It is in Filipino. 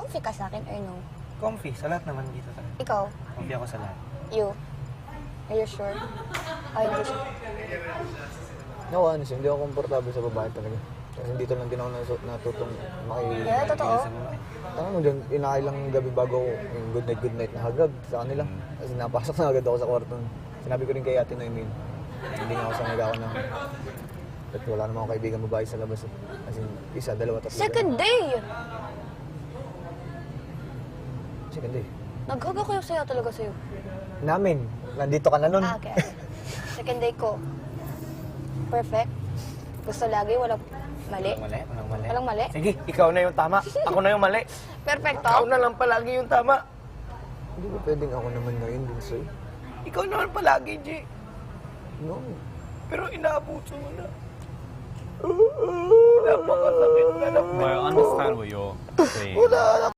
Comfy ka sa akin or no? Comfy, sa lahat naman dito talaga. Ikaw? Comfy ako sa lahat. You? Are you sure? Ay, hindi sure. No, honestly, hindi ako komportable sa babae talaga. Kasi dito lang din ako natutong Yeah, totoo. Tangan mo dyan, inakailang gabi bago ako yung good night na hagag sa kanila. Kasi napasok na agad ako sa kwarto. Sinabi ko rin kay Ate Noemin, hindi nga ako sanay ako ng... At wala naman ako kaibigan babae sa labas. As in, isa, dalawa, tatlo. Second day! Second day. Naghag ako yung saya talaga sa'yo. Namin, nandito ka na nun. Ah, okay. Second day ko. Perfect. Gusto lagi, walang mali. Walang mali. Walang mali. Sige, ikaw na yung tama. Ako na yung mali. Perfecto. Ikaw na lang palagi yung tama. Hindi ba pwedeng ako naman ngayon din sa'yo? Ikaw naman palagi, G. No. Pero inaabuso mo na. Napakasakit na. I understand what you're saying. Wala